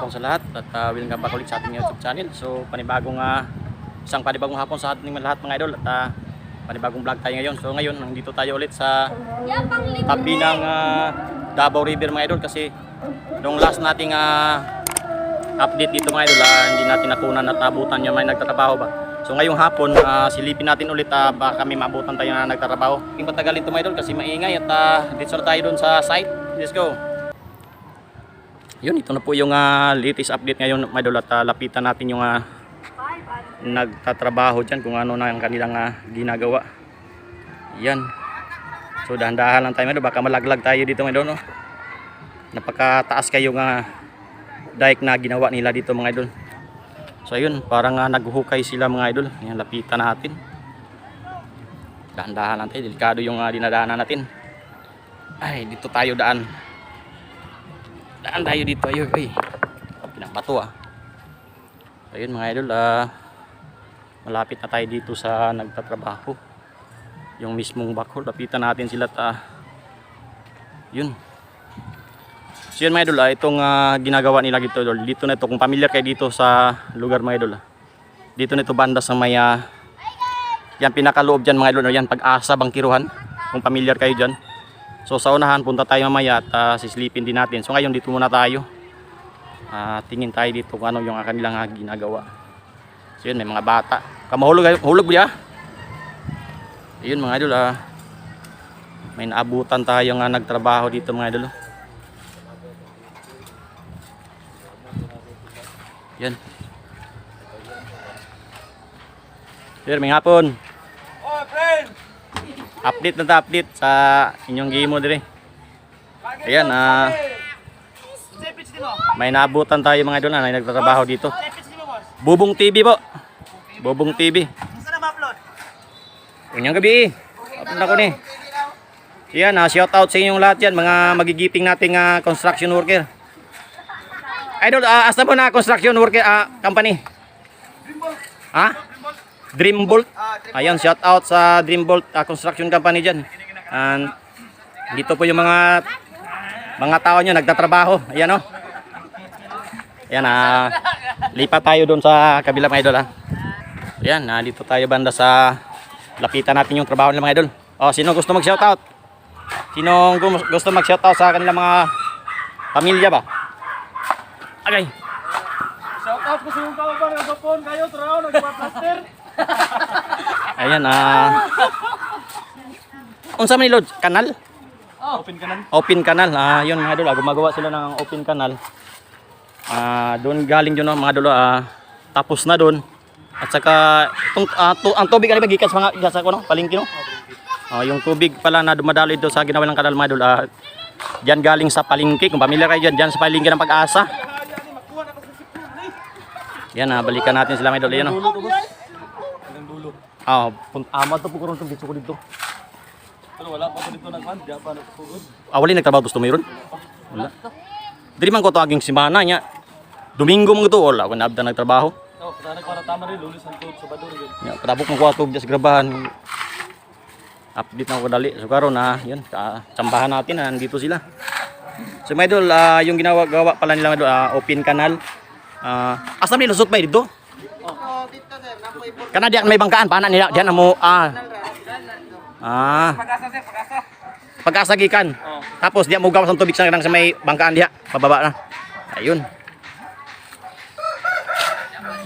hapon sa lahat at welcome back ulit sa ating YouTube channel. So isang panibagong hapon sa ating lahat mga idol at panibagong vlog tayo ngayon. So ngayon nandito tayo ulit sa tabi ng Davao River mga idol, kasi nung last nating update dito mga idol, hindi natin nakunan at nabutan yung may nagtatrabaho ba. So ngayong hapon silipin natin ulit baka kami mabutan tayo na nagtatrabaho. Hindi patagal ito mga idol kasi maingay at dito na tayo dun sa site. Let's go. Yun, ito na po yung latest update ngayon mga idol at lapitan natin yung nagtatrabaho dyan kung ano na ang kanilang ginagawa. Yan. So dahan-dahan lang tayo mga idol, baka malaglag tayo dito mga idol, no? Napakataas kayo dike na ginawa nila dito mga idol. So ayun, parang naghuhukay sila mga idol. Yan, lapitan natin. Dahan-dahan lang tayo, delikado yung dinadaanan natin. Ay, dito tayo daan. Daan tayo dito, ayun, ay. Pinabato Ayun mga idol, malapit na tayo dito sa nagtatrabaho. Yung mismong backhoe, lapitan natin sila yun. So yun mga idol, itong ginagawa nila dito, dito na ito, kung familiar kayo dito sa lugar mga idol, dito na ito banda sa may yan pinakaloob dyan mga idol, yan Pag-asa Bangkiruhan, kung familiar kayo dyan. So sa unahan, punta tayo mamaya at sisilipin din natin. So ngayon dito muna tayo, tingin tayo dito kung ano yung kanilang ginagawa. So yun, may mga bata. Hulog ba? Yun mga idol, may naabutan tayo nagtrabaho dito mga idol. Yan. Sir, may hapon. Oh, friend. Update sa inyong game mo dire. Ayan, may naabutan tayo mga idol na nagtatrabaho dito. Bubong TV po. Bubong TV. Saan na ma-upload? Unyang gabi. Upload ako ni. Yan, shout out sa inyong lahat yan, mga magigiping nating construction worker. Idol, asa mo na construction worker company? Dreambolt. Ayan, shout out sa Dreambolt Construction Company dyan. And dito po yung mga tao nyo nagtatrabaho. Ayan Ayan, lipat tayo doon sa kabila mga idol. Ayan, dito tayo banda sa lapitan natin yung trabaho nila mga idol. Sino gusto mag shout out? Sino gusto mag shout out sa kanilang mga pamilya ba? Okay. Shout out ko sa yung kawaban ng Japon. Kayo, trabaho, nagpa-plaster. Ayan, unsa man ilod? Kanal? Open ka na. Open canal. Yun mga idol, gumagawa sila ng open canal. Doon galing yun mga idol, tapos na doon. At saka ang tubig ano ba gikas mga gasa ko palengke no? Yung tubig pala na dumadalo dito sa ginawa ng kanal mga idol, diyan galing sa palengke. Kung pamilyar kayo diyan sa palengke ng Pag-asa. Yan, balikan natin sila mga idol. Yan Amad po karon dito ko dito. Pero wala pa dito nagman, di pa nagpugod. Wala nagtrabaho gusto mayroon? Wala. Diri man ko to aging simana nya. Domingo mo to wala ko naabda nagtrabaho. Sana para tama rin lunes ang tubig sa Bador yun. Ya, patabok mo ko atog sa grabahan. Update na ko dali. So karon yun, tsambahan natin nandito sila. So my idol, yung gawa pala nila open canal. Asa may lusot ba dito? Dito sir, napo ipon. Kana diyan may bangkaan pana nila diyan mo Pag-asa sir, pag-asa. Pag-asa gikan. Tapos diyan mo gawas ang tubig sa may bangkaan diha, pababa na. Ayun.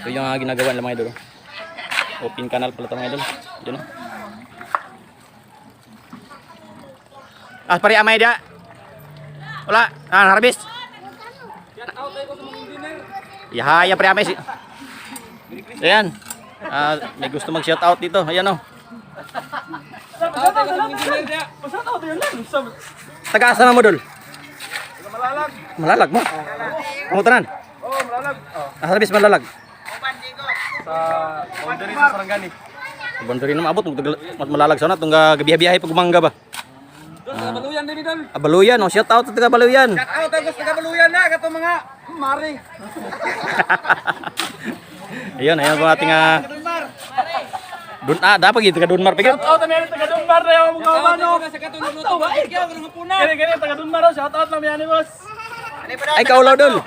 Ito yung ginagawa nila mga idol. Open canal pala ito mga idol. Diyan pare amay dia. Wala, harvest. Ya pre amay. Ayan. May gusto mag shout out dito. Ayan Taga-asa mo dul? Malalag. Malalag mo? Pangutanan? Oh, malalag. Harvest malalag? Sa boundary sa Sarangani. Boundary na maabot. Malalag sana itong gabiyahe pag umangga ba? Doon sa Baluyan din doon. Baluyan, shout out sa taga Baluyan. Shout out sa taga Baluyan na kato mga mari. Ayun po ating dapat gitu ka Dunmar pigit. Shout out na meron taga Dunmar na yung mga mano. Sa katulog to ba? Ikaw ng puna. Gani taga Dunmar, shout out na mi ani boss. Ay kaulaw dul.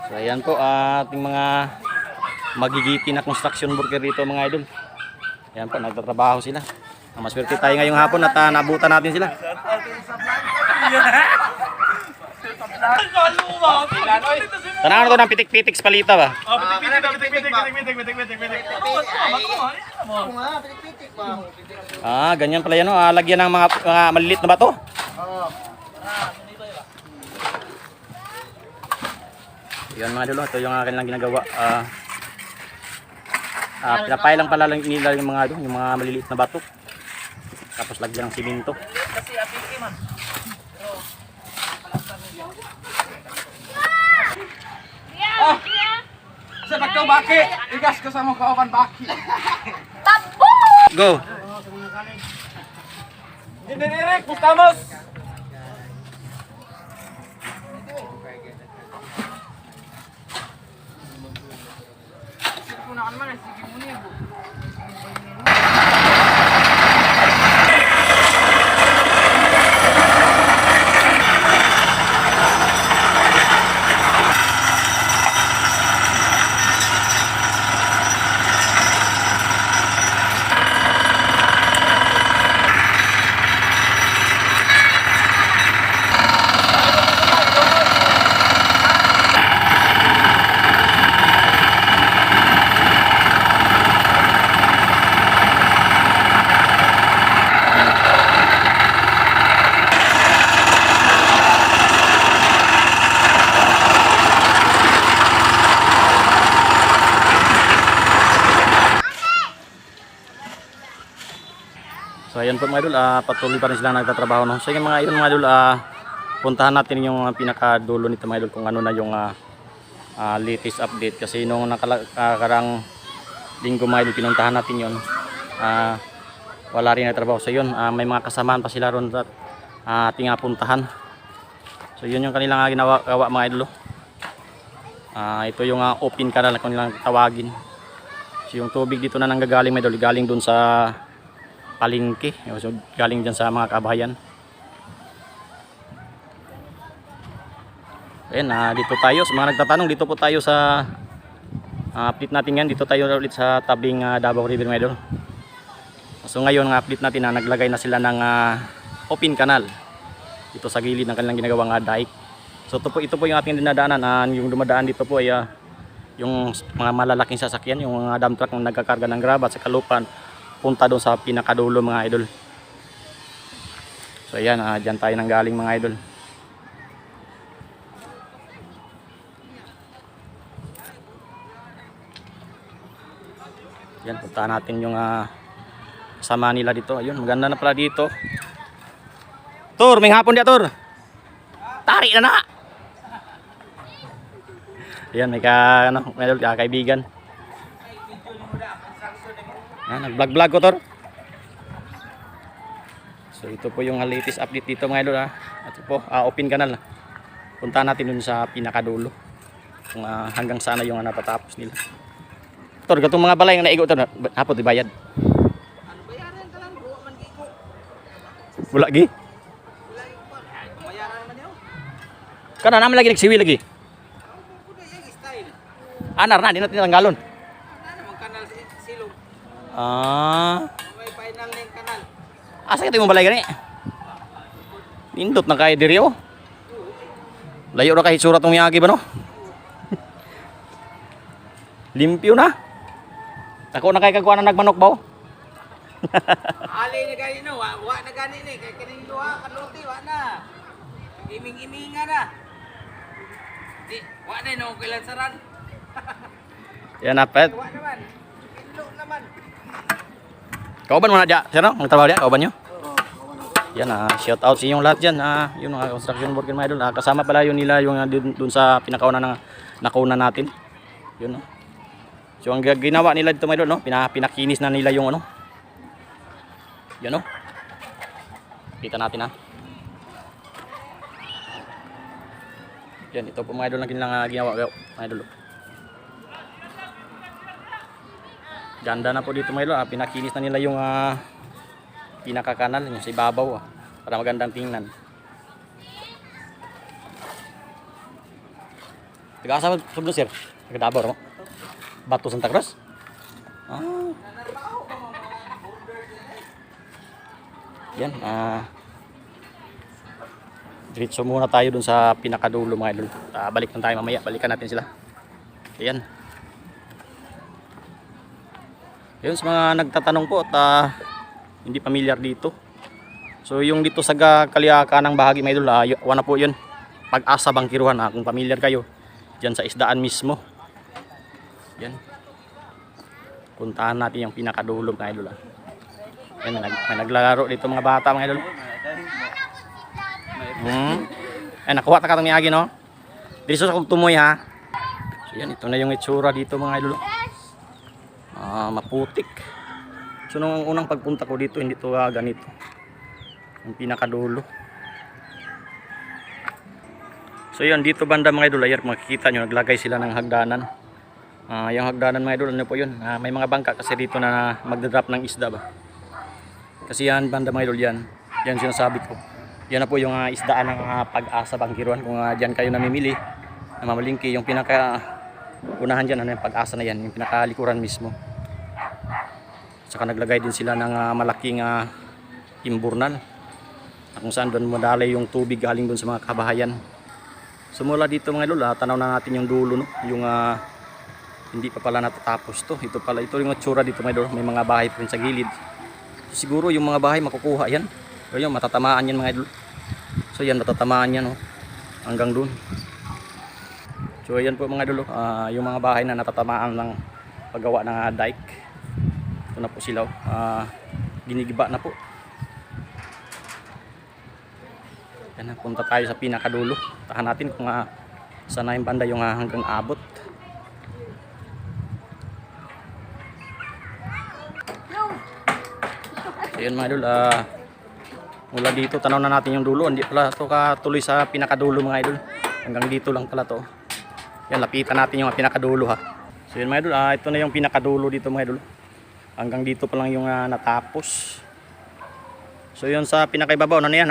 So ayan po ating mga magigiti na construction worker dito mga idol. Ayan po, nagtatrabaho sila. Maswerte tayo ngayong hapon at nabutan natin sila. Tanaw na to ng pitik-pitik sa palita ba? Ganyan pala yan, no? Lagyan ng mga malilit na bato. Yan mga idol, ito yung kanilang ginagawa. Pinapay lang pala nila yung mga maliliit na bato. Tapos lagyan ng simento. Sa pagkaw baki, igas ko sa mga kauban baki. Go! Direk, estamos. So ayan po mga idol, patuloy pa rin sila nagtatrabaho, no? So yun mga idol, puntahan natin yung pinakadulo nito mga idol kung ano na yung latest update. Kasi nung nakarang linggo mga idol, pinuntahan natin yun, wala rin nagtatrabaho. So yun, may mga kasamaan pa sila ron at ating puntahan. So yun yung kanilang ginawa mga idol. Ito yung open canal na kanilang tawagin. So yung tubig dito na nanggagaling mga idol, galing dun sa palengke, so, galing dyan sa mga kabahayan. Ayan, dito tayo sa mga nagtatanong, dito po tayo sa update natin yan. Dito tayo ulit sa tabing Davao River mga idol. So ngayon ang update natin na naglagay na sila ng open canal dito sa gilid ng kanilang ginagawang dike. So ito po yung ating dinadaanan. Yung dumadaan dito po ay yung mga malalaking sasakyan, yung mga dump truck na nagkakarga ng graba at sa kalupan punta doon sa pinakadulo mga idol. So ayan, dyan tayo nang galing mga idol. Yan, puntahan natin yung kasama nila dito. Ayun, maganda na pala dito. Tur, may hapon dia Tur. Tari na na. Ayan, may kaibigan. Nag-vlog ko Tor. So ito po yung latest update dito mga idol. Ito po, open canal. Puntahan natin dun sa pinakadulo. Kung hanggang sana yung natatapos nila. Tor, gatong mga balay nga naigo Tor, hapon ibayad. Ano bayaran ka lang bro, man gigo. Wala gi? Bayaran naman yun. Kana naman lagi nagsiwi lagi. Kuda yung style. Anar na, di natin tanggalon. Ano mang kanal silong. May final na yung kanal. Asa ito yung balay gani? Nindot na kay diri oh. Layo na kahit surat ng miyagi ba no? Limpyo na. Ako na kay kagkuha na nagmanok ba oh? Ali na gani no, wa na gani ni kay kining luha kaluti wa na. Iming-iminga na. Di, wa na no kilansaran. Yan na pet. Wa naman. Ilo naman. Kauban mo na dyan, sir no? Nagtrabaho dyan, kauban nyo? Yan, shout out sa inyong lahat dyan. Yun, construction worker mga idol. Kasama pala yun nila yung dun sa pinakauna na nakuna natin. Yun, no? So, ang ginawa nila dito mga idol, no? Pinakinis na nila yung ano. Yan, no? Kita natin, Yan, ito po mga idol na kanilang ginawa, mga idol. Ganda na po dito mga idol, pinakinis na nila yung pinaka-kanal, yung sa ibabaw para magandang tingnan. Taga-asa mo sir? Taga-Davao mo? Bato Santa Cruz? Ah. Yan, diretso muna tayo dun sa pinakadulo mga idol. Balik lang tayo mamaya, balikan natin sila. Ayan. Yun sa mga nagtatanong po at hindi pamilyar dito. So yung dito sa kaliakan ng bahagi mga idol, wala po yun. Pag-asa Bangkiruhan, kung pamilyar kayo. Diyan sa isdaan mismo. Yan. Puntahan natin yung pinakadulo mga idol. Yan, may naglalaro dito mga bata mga idol. Ay, nakuha ta ka itong miyagi, no? Dito sa kong tumoy, ha? So yan, ito na yung itsura dito mga idol. Maputik. So nung unang pagpunta ko dito, hindi to ganito. Yung pinakadulo. So yan, dito banda mga idol, ayan, makikita nyo, naglagay sila ng hagdanan. Yung hagdanan mga idol, ano po yun? May mga bangka kasi dito na magdadrop ng isda ba. Kasi yan, banda mga idol, yan. Yan sinasabi ko. Yan na po yung isdaan ng Pag-asa Bangkiruhan. Kung dyan kayo namimili, na mamalingki, yung pinaka unahan dyan, ano yung Pag-asa na yan, yung pinakalikuran mismo. Saka naglagay din sila ng malaking imburnal. Kung saan doon madalay yung tubig galing doon sa mga kabahayan. So mula dito mga idol, tanaw na natin yung dulo, no? Yung hindi pa pala natatapos to. Ito yung tsura dito mga idol. May mga bahay pa rin sa gilid. So, siguro yung mga bahay makukuha yan. So yun, matatamaan yan mga idol. So yan, matatamaan yan, no? Hanggang dun. So yan po mga idol, yung mga bahay na natatamaan ng paggawa ng dike. Ito na po sila, ginigiba na po. Yan, punta tayo sa pinakadulo. Tahan natin kung saan na yung banda yung hanggang abot. So yun mga idol, mula dito tanaw na natin yung dulo. Hindi pala ito katuloy sa pinakadulo mga idol. Hanggang dito lang pala to. Yan, lapitan natin yung pinakadulo ha. So yun mga idol, ito na yung pinakadulo dito mga idol. Hanggang dito pa lang yung natapos. So yun sa pinakaibabaw na yan,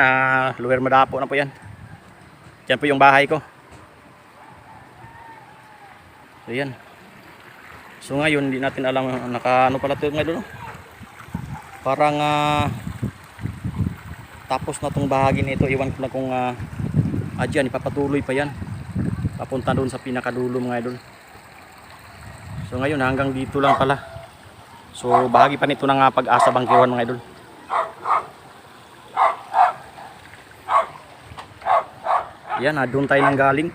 Lower Madapo na po yan. Diyan po yung bahay ko. So yan. So ngayon hindi natin alam ano pala ito ngayon. Parang tapos na tong bahagi nito. Iwan ko na kung dyan ipapatuloy pa yan. Papunta doon sa pinakadulo mga idol. So ngayon hanggang dito lang pala. So bahagi pa nito ng Pag-asa Bangkiruhan mga idol. Yan, doon tayo nang galing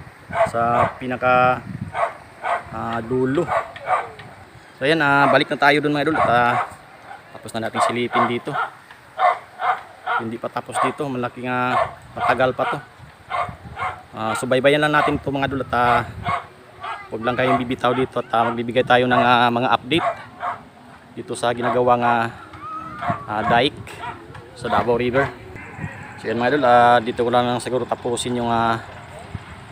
sa pinaka dulo. So yan, balik na tayo doon mga idol at tapos na natin silipin dito. Hindi pa tapos dito, malaking matagal pa to. Subaybayan lang natin ito mga idol at huwag lang kayong bibitaw dito at magbibigay tayo ng mga update dito sa ginagawang dike sa Davao River. So yan mga idol, dito ko lang siguro tapusin yung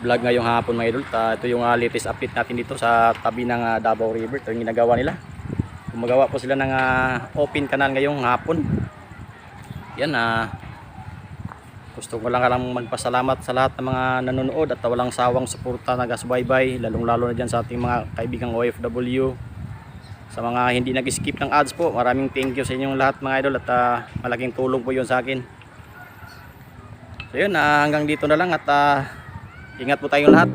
vlog ngayong hapon mga idol. Ito yung latest update natin dito sa tabi ng Davao River. Ito yung ginagawa nila. Gumagawa po sila ng open canal ngayong hapon. Yan, gusto ko lang magpasalamat sa lahat ng mga nanonood at walang sawang suporta, nagasubaybay, lalong lalo na dyan sa ating mga kaibigang OFW. Sa mga hindi nag-skip ng ads po, maraming thank you sa inyong lahat mga idol at malaking tulong po yun sa akin. So yun, hanggang dito na lang at ingat po tayong lahat.